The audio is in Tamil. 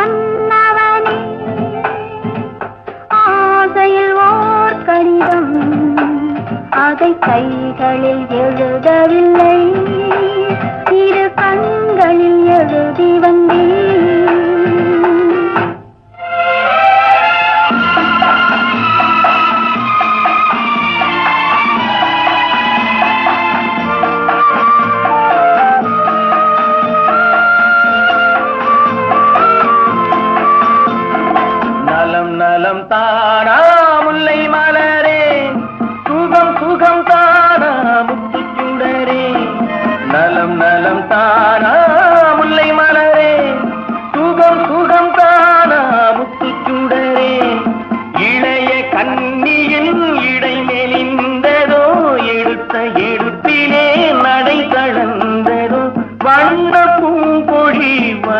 மன்னவனே ஆசையில் ஓர் கடிதம் அதை கைகளில் எழுதவில்லை இரு கண்களில் எழுதி வந்த